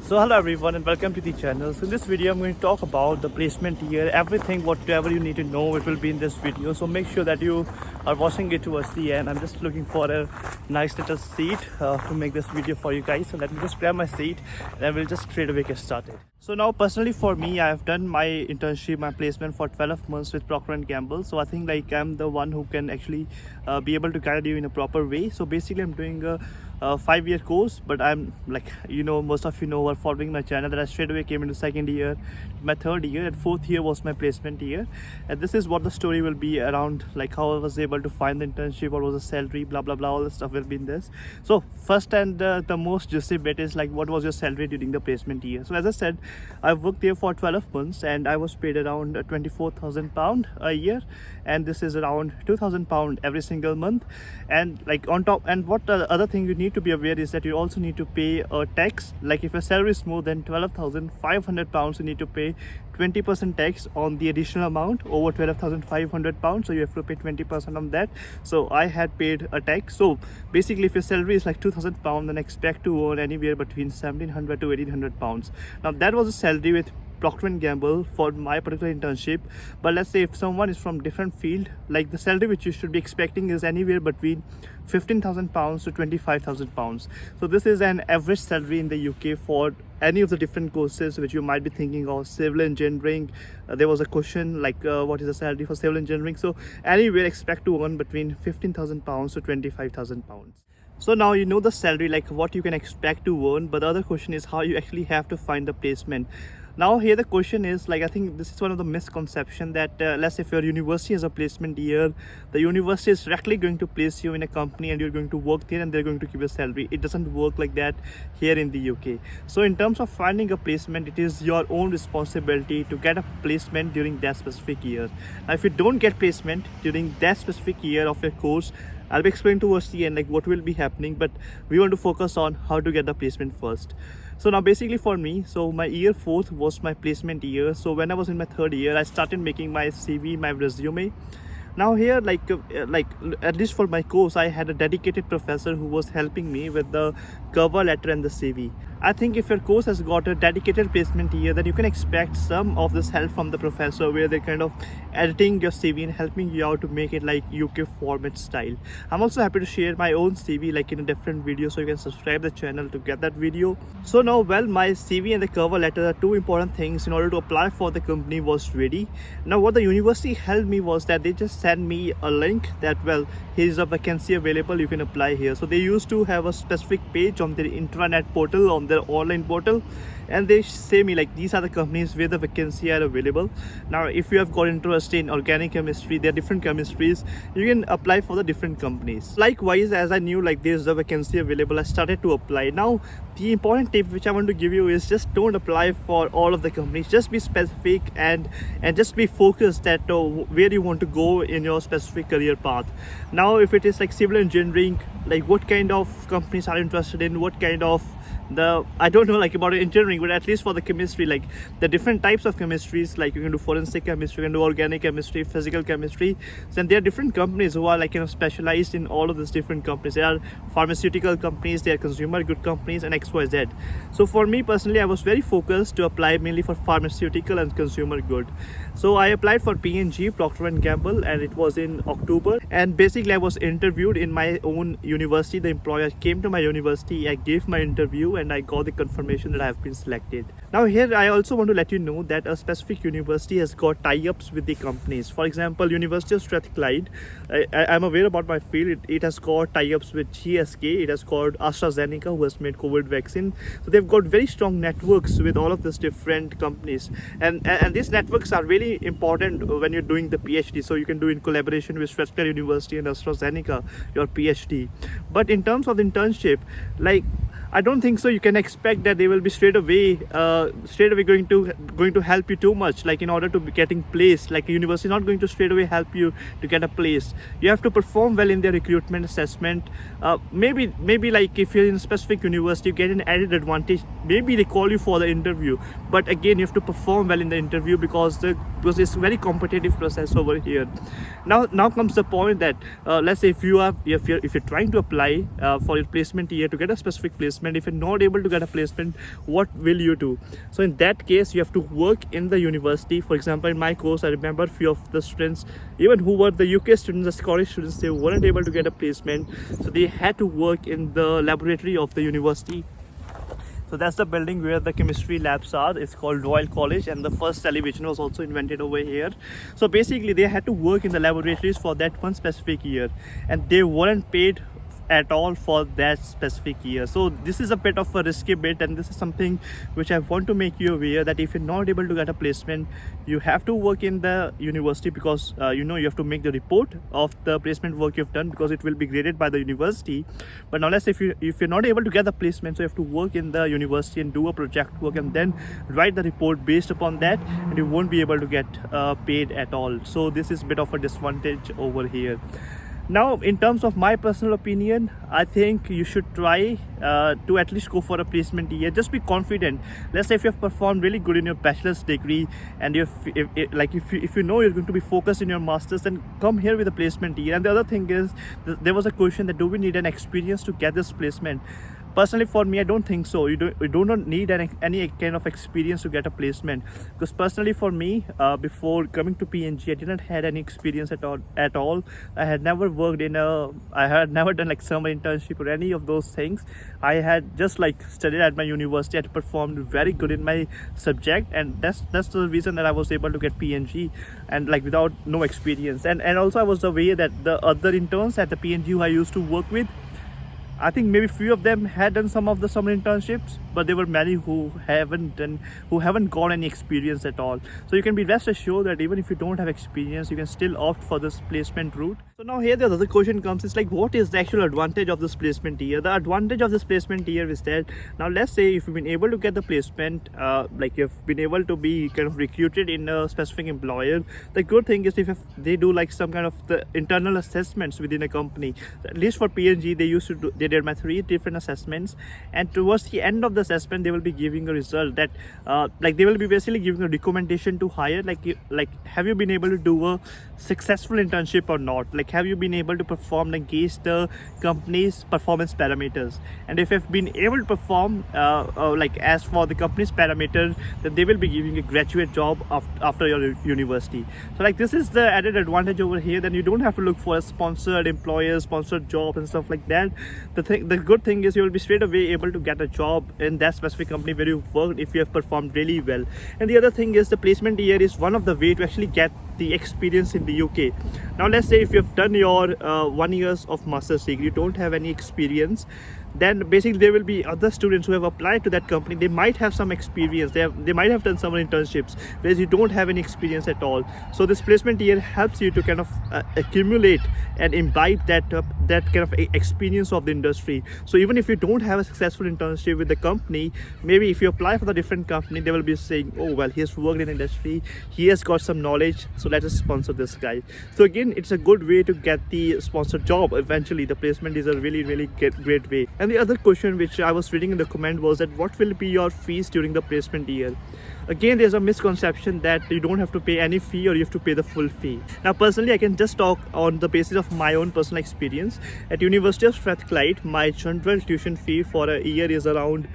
So hello everyone and welcome to the channel. So in this video I'm going to talk about the placement year, everything whatever you need to know, it will be in this video. So make sure that you are watching it towards the end. I'm just looking for a nice little seat to make this video for you guys. So let me just grab my seat and then we'll just straight away get started. So now personally for me, I have done my internship, my placement for 12 months with Procter & Gamble. So I think like I'm the one who can actually be able to guide you in a proper way. So basically I'm doing a 5-year course, but I'm like, most of you know who are following my channel that I straight away came into second year, my third year, and fourth year was my placement year. And this is what the story will be around, like how I was able to find the internship, what was the salary, blah blah blah, all the stuff will be in this. So first and the most juicy bit is like what was your salary during the placement year. So as I said, I've worked there for 12 months and I was paid around £24,000 a year, and this is around £2,000 every single month. And like on top, and what the other thing you need to be aware is that you also need to pay a tax. Like if your salary is more than £12,500, you need to pay 20% tax on the additional amount over £12,500. So you have to pay 20% on that. So I had paid a tax. So basically if your salary is like £2,000, then expect to earn anywhere between £1,700 to £1,800. Now that was a salary with Procter & Gamble for my particular internship. But let's say if someone is from different field, like the salary which you should be expecting is anywhere between £15,000 to £25,000. So this is an average salary in the UK for any of the different courses which you might be thinking of. Civil engineering, there was a question like what is the salary for civil engineering. So anywhere expect to earn between £15,000 to £25,000. So now you know the salary, like what you can expect to earn, but the other question is how you actually have to find the placement. Now here the question is, like I think this is one of the misconception that let's say if your university has a placement year, the university is directly going to place you in a company and you're going to work there and they're going to give you a salary. It doesn't work like that here in the UK. So in terms of finding a placement, it is your own responsibility to get a placement during that specific year. Now if you don't get placement during that specific year of your course, I'll be explaining towards the end like what will be happening, but we want to focus on how to get the placement first. So now basically for me, so my year 4th was my placement year. So when I was in my third year, I started making my CV, my resume. Now here, like at least for my course, I had a dedicated professor who was helping me with the cover letter and the CV. I think if your course has got a dedicated placement year, then you can expect some of this help from the professor where they're kind of editing your CV and helping you out to make it like UK format style. I'm also happy to share my own CV like in a different video, so you can subscribe the channel to get that video. So now, well, my CV and the cover letter are two important things in order to apply for the company was ready. Now what the university helped me was that they just sent me a link that, well, here's a vacancy available, you can apply here. So they used to have a specific page on their intranet portal, on their online portal, and they say me like these are the companies where the vacancy are available. Now if you have got interest in organic chemistry, there are different chemistries, you can apply for the different companies. Likewise, as I knew like there's a vacancy available, I started to apply. Now the important tip which I want to give you is just don't apply for all of the companies. Just be specific and just be focused at where you want to go in your specific career path. Now if it is like civil engineering, like what kind of companies are interested in, what kind of I don't know like about engineering, but at least for the chemistry, like the different types of chemistries, like you can do forensic chemistry, you can do organic chemistry, physical chemistry. Then there are different companies who are like specialized in all of these different companies. There are pharmaceutical companies, there are consumer good companies, and XYZ. So for me personally, I was very focused to apply mainly for pharmaceutical and consumer good. So I applied for P&G, Procter & Gamble, and it was in October. And basically I was interviewed in my own university. The employer came to my university, I gave my interview, and I got the confirmation that I have been selected. Now here I also want to let you know that a specific university has got tie-ups with the companies. For example, University of Strathclyde, I'm aware about my field, it has got tie-ups with GSK, it has got AstraZeneca who has made COVID vaccine. So they've got very strong networks with all of these different companies, and these networks are really important when you're doing the PhD. So you can do in collaboration with Strathclyde University and AstraZeneca your PhD. But in terms of the internship, like I don't think so you can expect that they will be straight away going to help you too much, like in order to be getting placed. Like a university is not going to straight away help you to get a place. You have to perform well in their recruitment assessment. Maybe like if you're in a specific university, you get an added advantage. Maybe they call you for the interview, but again you have to perform well in the interview because it's a very competitive process over here. Now comes the point that let's say if you're trying to apply for your placement year to get a specific placement, placement. If you're not able to get a placement, what will you do? So in that case, you have to work in the university. For example, in my course, I remember few of the students, even who were the UK students, the Scottish students, they weren't able to get a placement, so they had to work in the laboratory of the university. So that's the building where the chemistry labs are. It's called Royal College, and the first television was also invented over here. So basically they had to work in the laboratories for that one specific year, and they weren't paid at all for that specific year. So this is a bit of a risky bit, and this is something which I want to make you aware that if you're not able to get a placement, you have to work in the university, because you have to make the report of the placement work you've done, because it will be graded by the university. But unless if you're not able to get the placement, so you have to work in the university and do a project work and then write the report based upon that, and you won't be able to get paid at all. So this is a bit of a disadvantage over here. Now, in terms of my personal opinion, I think you should try to at least go for a placement year. Just be confident. Let's say if you have performed really good in your bachelor's degree, and if you know you're going to be focused in your master's, then come here with a placement year. And the other thing is, there was a question that do we need an experience to get this placement? Personally, for me, I don't think so. You do not need any kind of experience to get a placement, because personally for me, before coming to PNG, I didn't had any experience at all. I had never worked I had never done like summer internship or any of those things. I had just like studied at my university. I had performed very good in my subject, and that's the reason that I was able to get PNG, and like without no experience. And also I was aware that the other interns at the PNG who I used to work with, I think maybe few of them had done some of the summer internships, but there were many who haven't got any experience at all. So you can be rest assured that even if you don't have experience, you can still opt for this placement route. So now here the other question comes, it's like, what is the actual advantage of this placement year? The advantage of this placement year is that, now let's say if you've been able to get the placement, like you've been able to be kind of recruited in a specific employer, the good thing is if they do like some kind of the internal assessments within a company. At least for PNG, they did my 3 different assessments, and towards the end of the assessment they will be giving a result that like they will be basically giving a recommendation to hire, like have you been able to do a successful internship or not, like have you been able to perform against the company's performance parameters. And if you've been able to perform like as for the company's parameters, then they will be giving a graduate job after your university. So like this is the added advantage over here. Then you don't have to look for a sponsored employer, sponsored job and stuff like that. The good thing is you will be straight away able to get a job in that specific company where you worked if you have performed really well. And the other thing is the placement year is one of the way to actually get the experience in the UK. Now let's say if you have done your 1 year of master's degree, you don't have any experience, then basically there will be other students who have applied to that company. They might have some experience, they might have done summer internships, whereas you don't have any experience at all. So this placement year helps you to kind of accumulate and imbibe that kind of experience of the industry. So even if you don't have a successful internship with the company, maybe if you apply for the different company, they will be saying, oh well, he has worked in industry, he has got some knowledge, so let us sponsor this guy. So again, it's a good way to get the sponsored job eventually. The placement is a really great way. And the other question which I was reading in the comment was that what will be your fees during the placement year? Again, there's a misconception that you don't have to pay any fee or you have to pay the full fee. Now personally, I can just talk on the basis of my own personal experience. At University of Strathclyde, my general tuition fee for a year is around,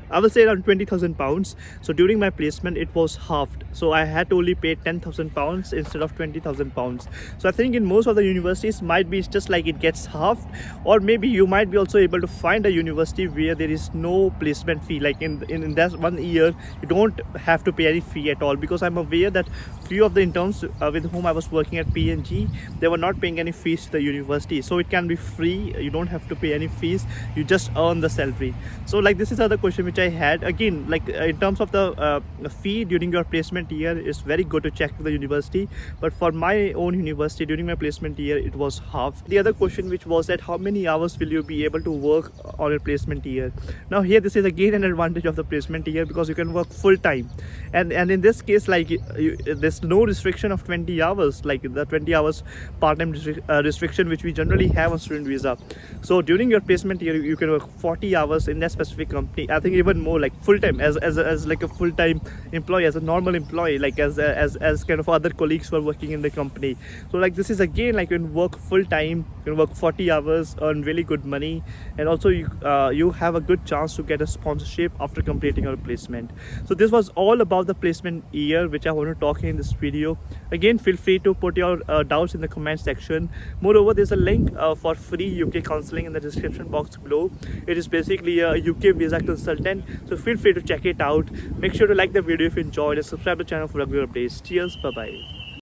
I will say around £20,000. So during my placement, it was halved. So I had to only pay £10,000 instead of £20,000. So I think in most of the universities might be just like it gets halved, or maybe you might be also able to find a university where there is no placement fee. Like in that 1 year, you don't have to pay any fee at all, because I'm aware that few of the interns with whom I was working at PNG, they were not paying any fees to the university. So it can be free. You don't have to pay any fees. You just earn the salary. So like this is another question which I had. Again, like in terms of the fee during your placement year, is very good to check with the university, but for my own university during my placement year, it was half. The other question which was that how many hours will you be able to work on your placement year? Now here, this is again an advantage of the placement year, because you can work full time, and in this case, like there's no restriction of 20 hours, like the 20 hours part-time restriction which we generally have on student visa. So during your placement year, you can work 40 hours in that specific company. I think even even more like full-time as like a full-time employee, as a normal employee, like as kind of other colleagues who are working in the company. So like this is again like you can work full-time, you can work 40 hours, earn really good money, and also you have a good chance to get a sponsorship after completing your placement. So this was all about the placement year which I want to talk in this video. Again, feel free to put your doubts in the comment section. Moreover, there's a link for free UK counseling in the description box below. It is basically a UK visa consultant, so feel free to check it out. Make sure to like the video if you enjoyed, and subscribe to the channel for regular updates. Cheers, bye bye.